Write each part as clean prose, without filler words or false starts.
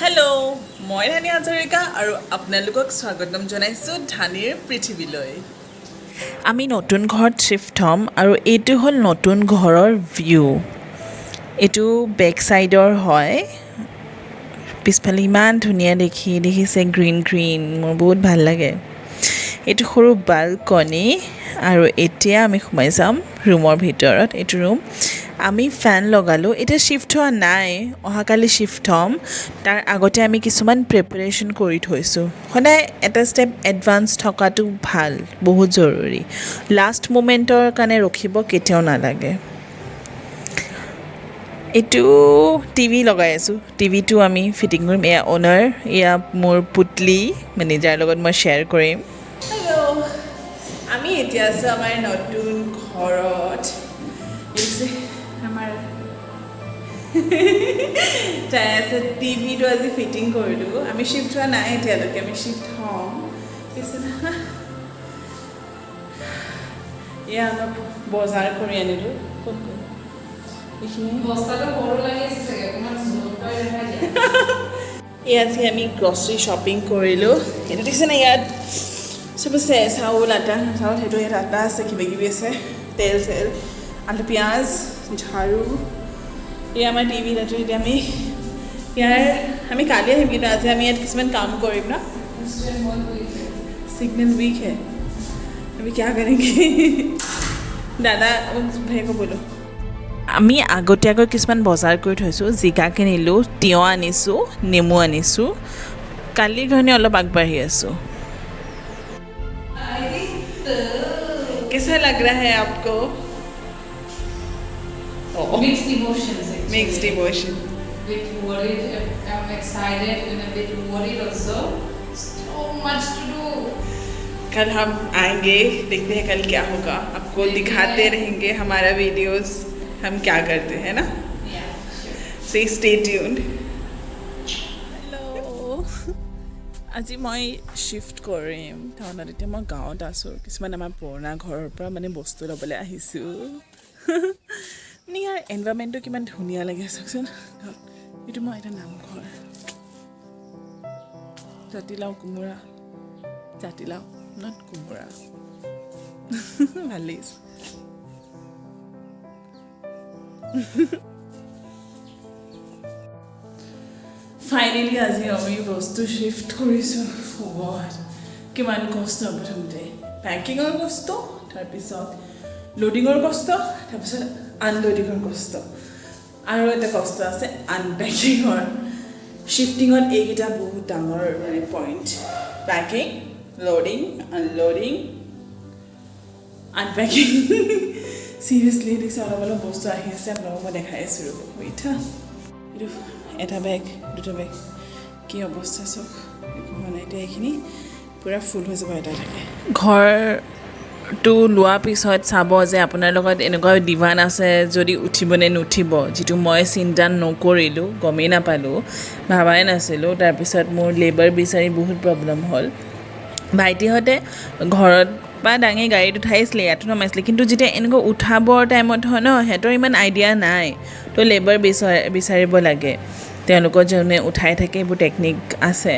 Hello' মই ধানী হাজৰিকা আৰু আপোনালোকক স্বাগতম জনাইছোঁ ধানীৰ পৃথিৱীলৈ। আমি নতুন ঘৰত শ্বিফ্ট হ'ম আৰু এইটো হ'ল নতুন ঘৰৰ ভিউ। এইটো বেক চাইডৰ হয়। পিছফালে ইমান ধুনীয়া দেখিছে গ্ৰীণ মোৰ বহুত ভাল লাগে। এইটো সৰু বালকনি আৰু এতিয়া আমি সোমাই যাম ৰুমৰ ভিতৰত। এইটো ৰুম আমি ফেন লগালোঁ। এতিয়া শ্বিফ্ট হোৱা নাই, অহাকালি শ্বিফ্ট হ'ম। তাৰ আগতে আমি কিছুমান প্ৰিপেৰেশ্যন কৰি থৈছোঁ। সদায় এটা ষ্টেপ এডভান্স থকাটো ভাল, বহুত জৰুৰী। লাষ্ট মুমেণ্টৰ কাৰণে ৰখিব কেতিয়াও নালাগে। এইটো টিভি লগাই আছোঁ। টিভিটো আমি ফিটিং কৰিম। এয়া অ'নাৰ, এয়া মোৰ পুতলি, মানে যাৰ লগত মই শ্বেয়াৰ কৰিম। হেল্ল', আমি এতিয়া আছোঁ আমাৰ নতুন ঘৰত। আমাৰ তাই আছে। টিভিটো আজি ফিটিং কৰিলোঁ। আমি শ্বিফ্ট হোৱা নাই এতিয়ালৈকে, আমি শ্বিফ্ট হ'ম। এয়া অলপ বজাৰ কৰি আনিলোঁ। ক'ত গ'ল এইখিনি? এই আজি আমি গ্ৰচাৰী শ্বপিং কৰিলোঁ। এইটো দেখিছেনে ইয়াত চব আছে, চাউল আটা চাউল, সেইটো ইয়াত আটা আছে, কিবাকিবি আছে, তেল আলু পিঁয়াজ, ঝাৰু। এয়া আমাৰ টিভি তাতো। এতিয়া আমি কালি আহিম, কিন্তু আজি আমি ইয়াত কিছুমান কাম কৰিম ন। सिग्नल वीक है, अभी क्या करेंगे? দাদা ভাইকো বলো। আমি আগতীয়াকৈ কিছুমান বজাৰ কৰি থৈছোঁ। জিকা কিনিলোঁ, তিয়ঁহ আনিছোঁ, নেমু আনিছোঁ। কালিৰ কাৰণে অলপ আগবাঢ়ি আছোঁ। कैसा लग रहा है आपको? Mixed emotions actually. Mixed emotion. Bit worried, I'm excited and a bit worried also. So much to do. कल हम आएंगे, देखते हैं कल क्या होगा। आपको दिखाते रहेंगे हमारा वीडियोस, हम क्या करते हैं ना। Yeah, sure. So stay tuned. Hello. আজি মই শ্বিফ্ট কৰিম টাউনত। এতিয়া মই গাঁৱত আছোঁ। কিছুমান আমাৰ পুৰণা ঘৰৰ পৰা মানে বস্তু ল'বলৈ আহিছোঁ। মানে ইয়াৰ এনভাইৰমেণ্টটো কিমান ধুনীয়া লাগে চাওকচোন। এইটো মই এটা নামঘৰ। জাতিলাও কোমোৰা, জাতিলাও নট কোমোৰা। ভাল লাগিছে। ফাইনেলি আজি আমি বস্তু শ্বিফ্ট কৰিছোঁ। কিমান কষ্ট প্ৰথমতে পেকিঙৰ কষ্ট, তাৰপিছত লোডিঙৰ কষ্ট, তাৰপিছত আনলোডিঙৰ কষ্ট, আৰু এটা কষ্ট আছে আনপেকিঙৰ। শ্বিফটিঙত এইকেইটা বহুত ডাঙৰ মানে point. Packing, loading, unloading, unpacking. Seriously দিছে, অলপ বস্তু আহি আছে। আপোনালোকক মই দেখাই আছোঁ ৰ'ব, মিঠা। এইটো এটা বেগ, দুটা বেগ, কি অৱস্থা চাওক। একো হোৱা নাই। এতিয়া এইখিনি পূৰা ফুল হৈ যাব এটা থাকে। ঘৰটো লোৱাৰ পিছত চাব যে আপোনাৰ লগত এনেকুৱা ডিভান আছে, যদি উঠিবনে নুঠিব, যিটো মই চিন্তা নকৰিলোঁ, গমেই নাপালোঁ, ভাবাই নাছিলোঁ। তাৰপিছত মোৰ লেবাৰ বিচাৰি বহুত প্ৰব্লেম হ'ল। ভাইটিহঁতে ঘৰত বা দাঙি গাড়ীত উঠাইছিলে, ইয়াতো নমাইছিলে, কিন্তু যেতিয়া এনেকুৱা উঠাবৰ টাইমত হয় ন, সিহঁতৰ ইমান আইডিয়া নাই। তো লেবাৰ বিচাৰিব লাগে, তেওঁলোকৰ যোনে উঠাই থাকে, এইবোৰ টেকনিক আছে।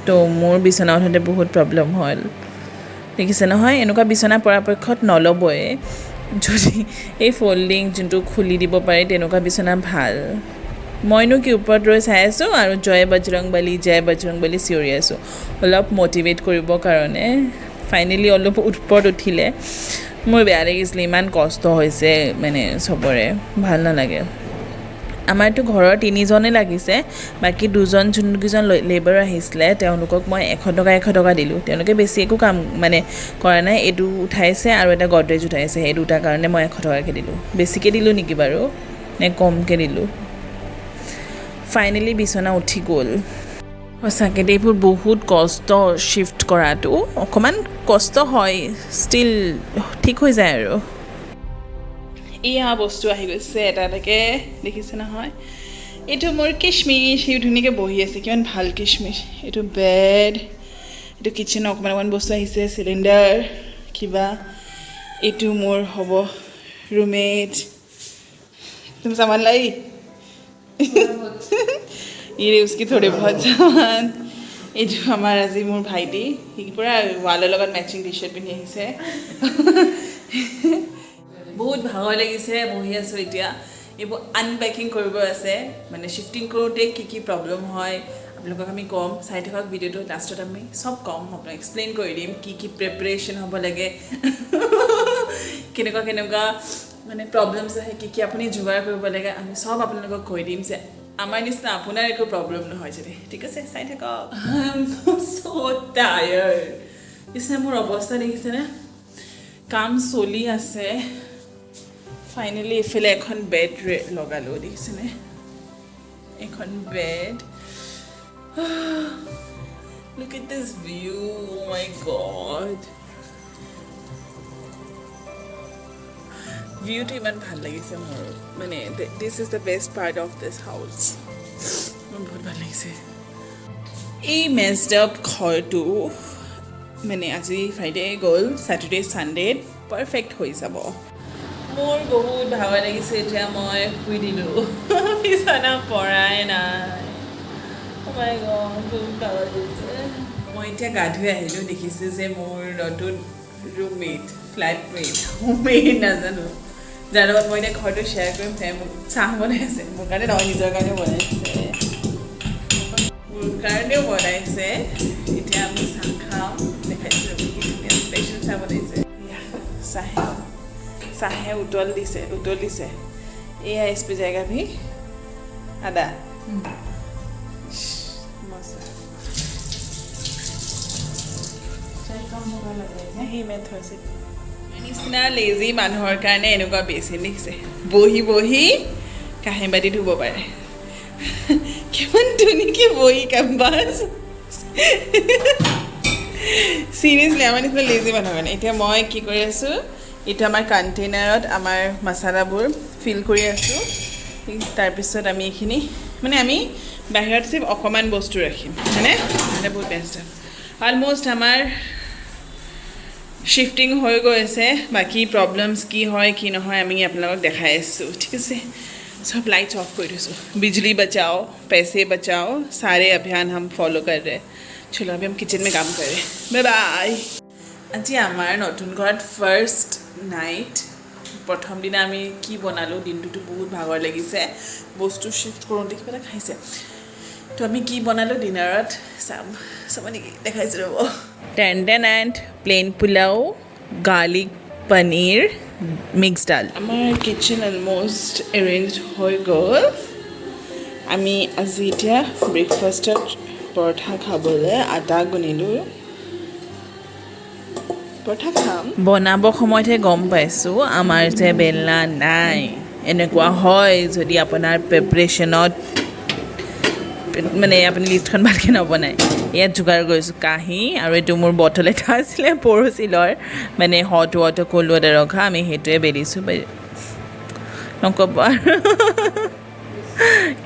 তো মোৰ বিচনা উঠোঁতে বহুত প্ৰব্লেম হ'ল। দেখিছে নহয়, এনেকুৱা বিচনা পৰাপক্ষত নল'বই। যদি এই ফল্ডিং যোনটো খুলি দিব পাৰি, তেনেকুৱা বিচনা ভাল। মইনো কি ওপৰত ৰৈ চাই আছোঁ আৰু জয় বজৰংবলী চিঞৰি আছোঁ, অলপ মটিভেট কৰিবৰ কাৰণে। ফাইনেলি অলপ ওপৰত উঠিলে মোৰ বেয়া লাগিছিলে। ইমান কষ্ট হৈছে মানে চবৰে, ভাল নালাগে। আমাৰতো ঘৰৰ 3জনে লাগিছে, বাকী 2জন যোনকেইজন লেবাৰ আহিছিলে, তেওঁলোকক মই 100 টকা দিলোঁ। তেওঁলোকে বেছি একো কাম মানে কৰা নাই। এইটো উঠাইছে আৰু এটা গডৰেজ উঠাইছে, সেই দুটাৰ কাৰণে মই 100 টকাকৈ দিলোঁ। বেছিকৈ দিলোঁ নেকি বাৰু, নে কমকৈ দিলোঁ? ফাইনেলি বিচনা উঠি গ'ল। সঁচাকৈ এইবোৰ বহুত কষ্ট। শ্বিফ্ট কৰাটো অকণমান কষ্ট হয়, ষ্টিল ঠিক হৈ যায় আৰু। এয়া বস্তু আহি গৈছে এটা এটাকৈ, দেখিছে নহয়। এইটো মোৰ কিচমিচ, সিও ধুনীয়াকৈ বহি আছে, কিমান ভাল কিচমিচ। এইটো বেড, এইটো কিটচেনৰ অকণমান বস্তু আহিছে, চিলিণ্ডাৰ কিবা। এইটো মোৰ হ'ব ৰুমমেট। তুমি চামান লাই ये उसकी थोड़े बहुत सामान এইটো আমাৰ আজি মোৰ ভাইটি সি পুৰা ৱালৰ লগত মেচিং টি চাৰ্ট পিন্ধি আহিছে বহুত ভাগৰ লাগিছে বহি আছোঁ এতিয়া এইবোৰ আনপেকিং কৰিব আছে মানে শিফটিং কৰোঁতে কি প্ৰব্লেম হয় আপোনালোকক আমি কম চাই থাকক ভিডিঅ'টো লাষ্টত আমি চব কম আপোনাক এক্সপ্লেইন কৰি দিম কি প্ৰিপাৰেশ্যন হ'ব লাগে কেনেকুৱা মানে প্ৰব্লেমছ আহে কি আপুনি যোগাৰ কৰিব লাগে আমি চব আপোনালোকক কৈ দিম যে আমাৰ নিচিনা আপোনাৰ একো প্ৰব্লেম নহয় যদি ঠিক আছে চাই থাকক so tired ইসে মোৰ অৱস্থা দেখিছেনে কাম চলি আছে ফাইনেলি ইফালে এখন বেড লগালো দেখিছেনে এখন bed look at this view oh my god view to iman bhal lagise mor mane this is the best part of this house mon bahut bhal lagise ei messed up ghor tu mane aji friday gol saturday sunday perfect hoi jabo mor bahut bhagor lagise etia moi hui dilu bisana porai nai oh my god bahut bhagor lagise moi etia gadhui ahilu dekhise je mor notun roommate flatmate roommate nazano যাৰ লগত মই এতিয়া ঘৰটো share কৰিম তেওঁ মোক চাহ বনাই আছে মোৰ কাৰণে নহয় নিজৰ কাৰণেও বনাইছে মোৰ কাৰণেও বনাইছে এতিয়া আমি চাহ খাম দেখাইছোঁ স্পেচিয়েল চাহ বনাইছে চাহে উতল দিছে এয়া ইছ পে জায়গা ভি আদা সেই মেথ হৈছে নিচিনা লেজি মানুহৰ কাৰণে এনেকুৱা বেছি লিখছে বহি কাঁহী বাতি ধুব পাৰে কিমান ধুনীয়াকৈ বহি কামবাজ চিৰিয়াছলি আমাৰ নিচিনা লেজি মানুহৰ কাৰণে এতিয়া মই কি কৰি আছোঁ এইটো আমাৰ কণ্টেইনাৰত আমাৰ মছলাবোৰ ফিল কৰি আছোঁ তাৰপিছত আমি এইখিনি মানে আমি বাহিৰত চিপ অকণমান বস্তু ৰাখিম হয়নে মানে বহুত বেষ্ট অলমষ্ট আমাৰ শিফটিং হৈ গৈছে বাকি প্ৰবলেমছ কি হয় কি নহয় আমি আপোনালোকক দেখাই আছোঁ ঠিক আছে सब लाइट्स ऑफ कर दो बिजली बचाओ पैसे बचाओ सारे अभियान हम फॉलो कर रहे चलो अभी हम किचन में काम कर रहे बाय बाय আজি আমাৰ নতুন ঘৰত ফাৰ্ষ্ট নাইট প্ৰথম দিনা আমি কি বনালো দিনটো বহুত ভাগৰ লাগিছে বস্তু শিফট কৰোঁতে কিবা খাইছে তো আমি কি বনালো ডিনাৰত সমানে দেখাইছো ৰব টেন্ডেন and plain pulao garlic paneer mix ডাল আমাৰ কিচেন অলমোষ্ট এৰেঞ্জ হৈ গ'ল আমি আজি এতিয়া ব্ৰেকফাষ্টত পৰঠা খাবলৈ আটা গুনিলোঁ পৰঠা খাম বনাব সময়তহে গম পাইছোঁ আমাৰ যে বেলনা নাই এনেকুৱা হয় যদি আপোনাৰ প্ৰিপাৰেশ্যনত মানে আপুনি লিষ্টখন ভালকৈ নবনায় ইয়াত যোগাৰ কৰিছোঁ কাঁহী আৰু এইটো মোৰ বটল এটা আছিলে পৰহিলৰ মানে হট ৱাটাৰ ক'ল্ড ৱাটাৰ ৰখা আমি সেইটোৱে বেলিছোঁ নক'ব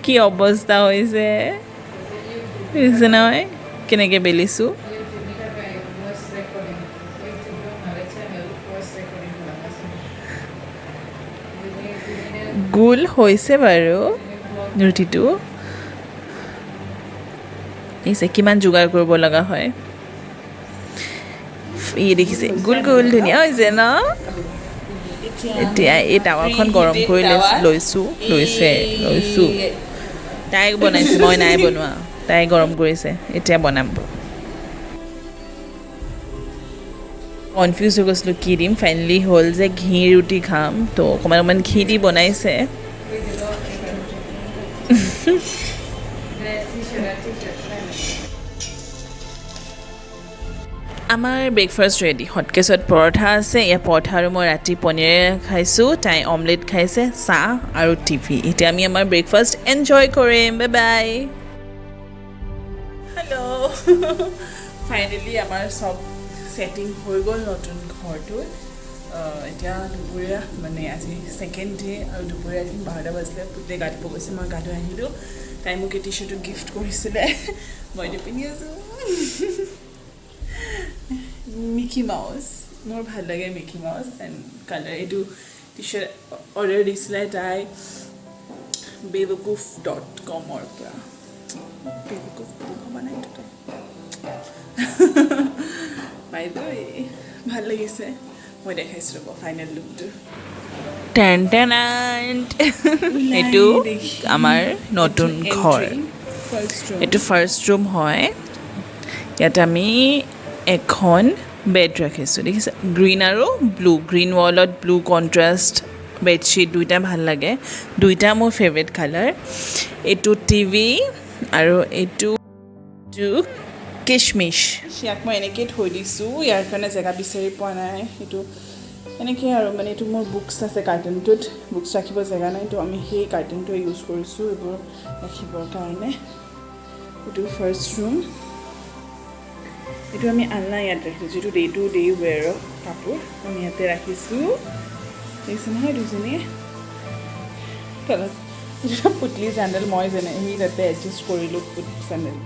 কি অৱস্থা হৈছে বুজিছে নহয় কেনেকৈ বেলিছোঁ গোল হৈছে বাৰু ৰুটিটো দেখিছে কিমান যোগাৰ কৰিব লগা হয় ই দেখিছে গোল গোল ধুনীয়া হৈছে ন এতিয়া এই টাৱাখন গৰম কৰি লৈছোঁ তাই বনাইছে মই নাই বনোৱা তাই গৰম কৰিছে এতিয়া বনাম কনফিউজ হৈ গৈছিলোঁ কি দিম ফাইনেলি হ'ল যে ঘি ৰুটি খাম তো অকণমান ঘি দি বনাইছে আমাৰ ব্ৰেকফাষ্ট ৰেডি হটকেছত পৰঠা আছে এয়া পৰঠা আৰু মই ৰাতি পনীৰে খাইছোঁ তাই অমলেট খাইছে চাহ আৰু টিভি এতিয়া আমি আমাৰ ব্ৰেকফাষ্ট এনজয় কৰিম বাই বাই হেল্ল' ফাইনেলি আমাৰ চব ছেটিং হৈ গ'ল নতুন ঘৰটোত এতিয়া দুপৰীয়া মানে আজি ছেকেণ্ড ডে আৰু দুপৰীয়া আজি 12টা বাজিলে পুতে গা ধুব গৈছে মই গা ধুই আহিলোঁ তাই মোক এই টি শ্বাৰ্টটো গিফ্ট কৰিছিলে মই এইটো পিন্ধি আছোঁ মিকি মাউচ মোৰ ভাল লাগে মিকি মাউচ এণ্ড কালাৰ এইটো টি শ্বাৰ্ট অৰ্ডাৰ দিছিলে তাই bewakoof.com পৰা বাইদেউ ভাল লাগিছে মই দেখাইছোঁ ৰ'ব ফাইনেল লুকটো টেন টেন এইটো আমাৰ নতুন ঘৰ এইটো ফাৰ্ষ্ট ৰুম হয় ইয়াত আমি এখন বেড ৰাখিছোঁ দেখিছে গ্ৰীণ আৰু ব্লু গ্ৰীণ ৱালত ব্লু কণ্ট্ৰাষ্ট বেডশ্বীট দুইটা ভাল লাগে দুইটা মোৰ ফেভৰেট কালাৰ এইটো টিভি আৰু এইটো কিচমিচ ইয়াক মই এনেকৈ থৈ দিছোঁ ইয়াৰ কাৰণে জেগা বিচাৰি পোৱা নাই সেইটো এনেকৈ আৰু মানে এইটো মোৰ বুকছ আছে কাৰ্টুনটোত বুকছ ৰাখিব জেগা নাই তো আমি সেই কাৰ্টুনটো ইউজ কৰিছোঁ এইবোৰ ৰাখিবৰ কাৰণে এইটো ফাৰ্ষ্ট ৰুম এইটো আমি আলনা ইয়াত ৰাখিছোঁ যিটো ডে টু ডে ৱেৰৰ কাপোৰ আমি ইয়াতে ৰাখিছোঁ দেখিছে নহয় দুজনীয়ে তলত এইটো পুতলি চেণ্ডেল মই যেনে সি তাতে এডজাষ্ট কৰিলোঁ চেণ্ডেল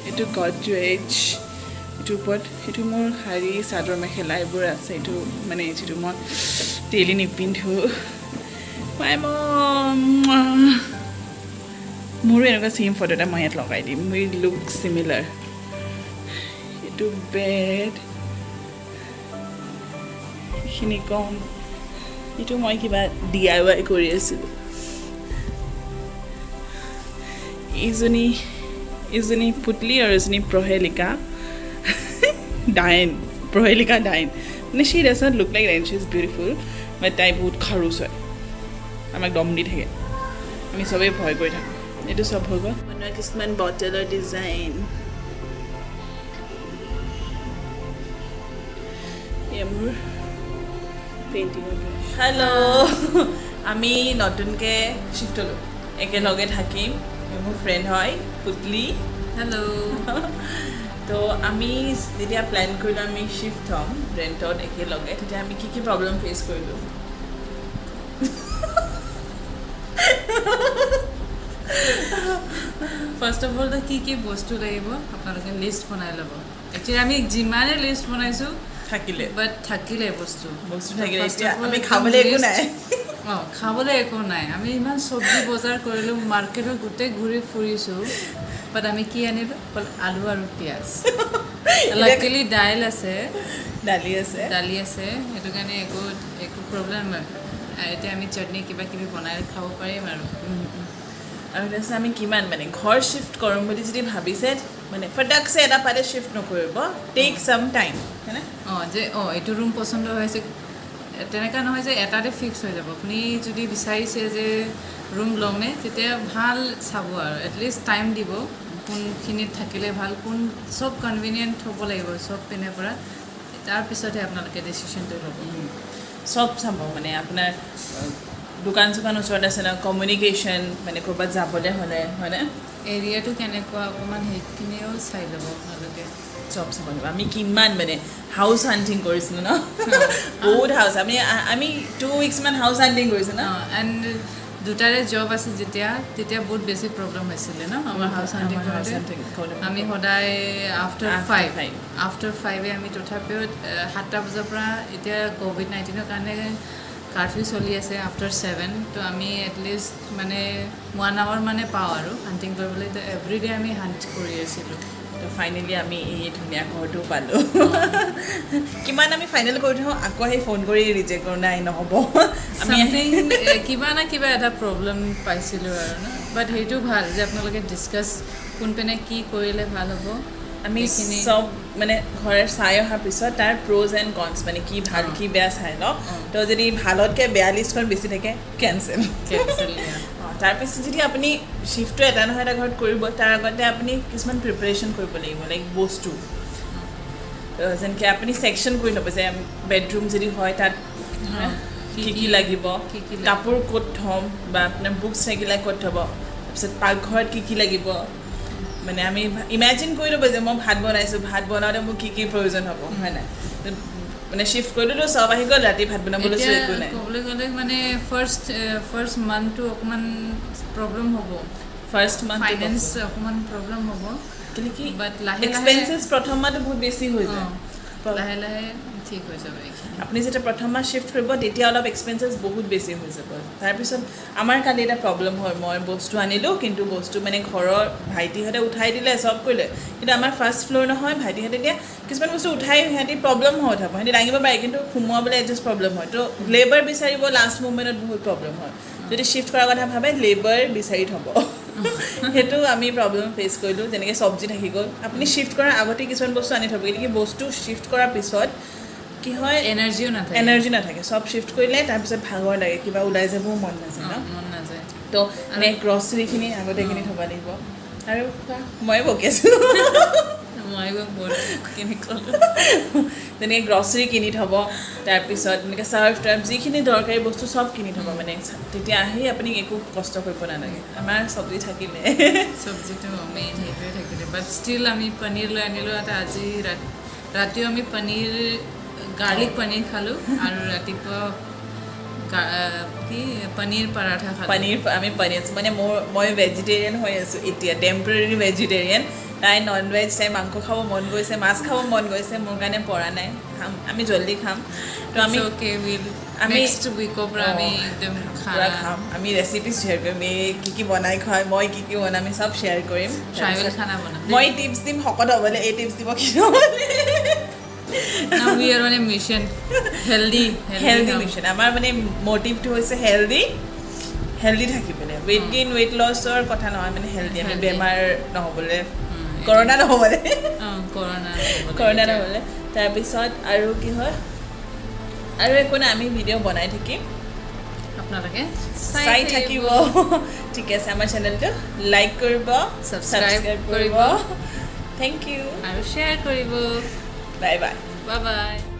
এইটো গডৰেজ এইটোৰ ওপৰত সেইটো মোৰ শাৰী চাদৰ মেখেলা এইবোৰ আছে এইটো মানে যিটো মই ডেইলি নিপিন্ধোঁ মোৰো এনেকুৱা ছেইম ফটো এটা মই ইয়াত লগাই দিম উই লুক চিমিলাৰ এইটো বেড এইখিনি কম এইটো মই কিবা DIY কৰি আছিলোঁ এইজনী পুতলি আৰু এজনী প্ৰহেলিকা ডাইন মানে she does not look like Dayan, she is beautiful but তাই বহুত খাৰুচ হয় আমাক দম দি থাকে আমি চবেই ভয় কৰি থাকোঁ এইটো চব হৈ গ'ল বনোৱা কিছুমান বটলৰ ডিজাইন এয়া মোৰ পেইণ্টিঙৰ হেল্ল' আমি নতুনকৈ শ্বিফ্ট হ'লোঁ একেলগে থাকিম মোৰ ফ্ৰেণ্ড হয় পুতলি Hello. তো আমি যেতিয়া প্লেন কৰিলোঁ আমি শ্বিফ্ট হ'ম ৰেণ্টত একেলগে তেতিয়া আমি কি প্ৰব্লেম ফেচ কৰিলোঁ First of all, কি বস্তু লাগিব আপোনালোকে লিষ্ট বনাই ল'ব একচুৱেলি আমি যিমানে লিষ্ট বনাইছোঁ থাকিলে বাট থাকিলে বস্তু থাকিলে First এতিয়া of all, আমি একদম খাবলৈ একো list- নাই খাবলৈ একো নাই আমি ইমান চব্জি বজাৰ কৰিলোঁ মাৰ্কেটত গোটেই ঘূৰি ফুৰিছোঁ বাট আমি কি আনিলোঁ অকল আলু আৰু পিঁয়াজ লাকিলি দাইল আছে দালি আছে দালি আছে সেইটো কাৰণে একো প্ৰব্লেম নাই এতিয়া আমি চাটনি কিবা কিবি বনাই খাব পাৰিম আৰু তাৰপিছত আমি কিমান মানে ঘৰ শ্বিফ্ট কৰিম বুলি যদি ভাবিছে মানে ফটাকছে এটা পালে শ্বিফ্ট নকৰিব টেক চাম টাইম হয়নে এইটো ৰুম পচন্দ হৈছে তেনেকুৱা নহয় যে এটাতে ফিক্স হৈ যাব আপুনি যদি বিচাৰিছে যে ৰুম ল'মে তেতিয়া ভাল চাব আৰু এটলিষ্ট টাইম দিব কোনখিনিত থাকিলে ভাল কোন চব কনভিনিয়েণ্ট হ'ব লাগিব চব পিনে পৰা তাৰপিছতহে আপোনালোকে ডিচিশ্যনটো ল'ব চব চাব মানে আপোনাৰ দোকান চোকান ওচৰত আছে ন কমিউনিকেশ্যন মানে ক'ৰবাত যাবলৈ হ'লে হয়নে এৰিয়াটো কেনেকুৱা অকণমান সেইখিনিও চাই ল'ব আপোনালোকে চব চাব লাগিব আমি কিমান মানে হাউচ হাণ্টিং কৰিছিলোঁ ন বহুত হাউচ আমি 2 উইকছমান হাউচ হাণ্টিং কৰিছোঁ ন এণ্ড দুটাৰে জব আছে তেতিয়া বহুত বেছি প্ৰব্লেম হৈছিলে ন আমাৰ হাউচ হাণ্টিং কৰোঁতে আমি সদায় আফটাৰ 5 আমি তথাপিও 7টা বজাৰ পৰা এতিয়া COVID-19ৰ কাৰণে কাৰ্ফিউ চলি আছে আফটাৰ 7 তো আমি এটলিষ্ট মানে 1 আৱাৰ মানে পাওঁ আৰু হাণ্টিং কৰিবলৈ তো এভৰিডে আমি হাণ্ট কৰি আছিলোঁ তো ফাইনেলি আমি এই ধুনীয়া ঘৰটো পালোঁ কিমান আমি ফাইনেল কৰি থওঁ আকৌ সেই ফোন কৰি ৰিজেক্ট কৰোঁ নাই নহ'ব আমি কিবা না কিবা এটা প্ৰব্লেম পাইছিলোঁ আৰু ন বাট সেইটো ভাল যে আপোনালোকে ডিছকাছ কোনপিনে কি কৰিলে ভাল হ'ব আমি চব মানে ঘৰে চাই অহাৰ পিছত তাৰ প্ৰ'জ এণ্ড কনছ মানে কি ভাল কি বেয়া চাই ন তো যদি ভালতকৈ বেয়া লিষ্টখন বেছি থাকে কেঞ্চেল তাৰপিছত যদি আপুনি শ্বিফ্টটো এটা নহয় এটা ঘৰত কৰিব তাৰ আগতে আপুনি কিছুমান প্ৰিপেৰেশ্যন কৰিব লাগিব লাইক বস্তু যেনেকৈ আপুনি ছেকশ্যন কৰি ল'ব যে বেডৰুম যদি হয় তাত কি লাগিব কাপোৰ ক'ত থ'ম বা আপোনাৰ বুকছ থাকিলে ক'ত থ'ব তাৰপিছত পাকঘৰত কি লাগিব মানে আমি ইমেজিন কৰি ল'ব যে মই ভাত বনাইছোঁ ভাত বনাওঁতে মোৰ কি প্ৰয়োজন হ'ব হয় নাই মানে শ্বিফ্ট কৰিলেতো চব আহি গ'ল ৰাতি ভাত বনাবলৈছো একো নাই ক'বলৈ গ'লে মানে ফাৰ্ষ্ট মান্থটো অকণমান প্ৰব্লেম হ'ব ফাৰ্ষ্ট মান্থ ফাইনেন্স অকণমান প্ৰব্লেম হ'ব কিন্তু কি বাট লাহে এক্সপেঞ্চেছ প্ৰথম মাহটো বহুত বেছি হৈ যায় লাহে লাহে ঠিক হৈ যাব এইখিনি আপুনি যেতিয়া প্ৰথমবাৰ শিফ্ট কৰিব তেতিয়া অলপ এক্সপেন্সেছ বহুত বেছি হৈ যাব তাৰপিছত আমাৰ কালি এটা প্ৰব্লেম হয় মই বস্তু আনিলোঁ কিন্তু বস্তু মানে ঘৰৰ ভাইটিহঁতে উঠাই দিলে চব কৰিলে কিন্তু আমাৰ ফাৰ্ষ্ট ফ্ল'ৰ নহয় ভাইটিহঁতে এতিয়া কিছুমান বস্তু উঠাই সিহঁতি প্ৰব্লেম হৈ থাকোঁ সিহঁতি দাঙিব পাৰে কিন্তু সোমোৱাবলৈ এডজাষ্ট প্ৰব্লেম হয় তো লেবাৰ বিচাৰিব লাষ্ট মুমেণ্টত বহুত প্ৰব্লেম হয় যদি শিফ্ট কৰাৰ কথা ভাবে লেবাৰ বিচাৰি থ'ব সেইটো আমি প্ৰব্লেম ফেচ কৰিলোঁ যেনেকৈ চব্জি থাকি গ'ল আপুনি শিফ্ট কৰাৰ আগতে কিছুমান বস্তু আনি থ'ব কিন্তু বস্তু শিফ্ট কৰাৰ পিছত কি হয় এনাৰ্জি নাথাকে চব শিফ্ট কৰিলে তাৰপিছত ভাগৰ লাগে কিবা ওলাই যাবও মন নাযায় তো আমি গ্ৰচাৰীখিনি আগতে কিনি থ'ব লাগিব আৰু মই বকি আছোঁ তেনেকৈ গ্ৰচাৰী কিনি থ'ব তাৰপিছত এনেকৈ চাৰ্ফ টাৰ্ফ যিখিনি দৰকাৰী বস্তু চব কিনি থ'ব মানে তেতিয়া আহি আপুনি একো কষ্ট কৰিব নালাগে আমাৰ চব্জি থাকিলে চব্জিটো মেইন সেইটোৱে থাকিলে বাট ষ্টিল আমি পনীৰ লৈ আনিলোঁ এটা আজি ৰাতিও আমি পনীৰ গাৰ্লিক পনীৰ খালোঁ আৰু ৰাতিপুৱা কি পনীৰ পৰাঠা খালোঁ আমি পনীৰ মানে মই ভেজিটেৰিয়ান হৈ আছোঁ এতিয়া টেম্পৰেৰী ভেজিটেৰিয়ান তাই নন ভেজ তাই মাংস খাব মন গৈছে মাছ খাব মন গৈছে মোৰ কাৰণে পৰা নাই খাম আমি জল্দি খাম তো আমি খাম আমি ৰেচিপি শ্বেয়াৰ কৰিম কি বনাই খুৱাই মই কি বনাম আমি চব শ্বেয়াৰ কৰিম ট্ৰাইবেল খানা বনাম মই টিপছ দিম শকত হ'বলৈ এই টিপছ দিব কি নহ'লে Now we are on a mission. Healthy mission. আমাৰ মানে মোটিভটো হৈছে হেল্ডি থাকিবলৈ ৱেইট গেইন ৱেইট লছৰ কথা নহয় মানে হেল্ডি আমি বেমাৰ নহ'বলৈ কৰোণা নহ'বলৈ তাৰপিছত আৰু কি হয় আৰু একো নাই আমি ভিডিঅ' বনাই থাকিম আপোনালোকে চাই থাকিব ঠিক আছে আমাৰ চেনেলটো লাইক কৰিব ছাবস্ক্ৰাইব কৰিব থেংক ইউ আৰু শ্বেয়াৰ কৰিব বাই বাই বাই বাই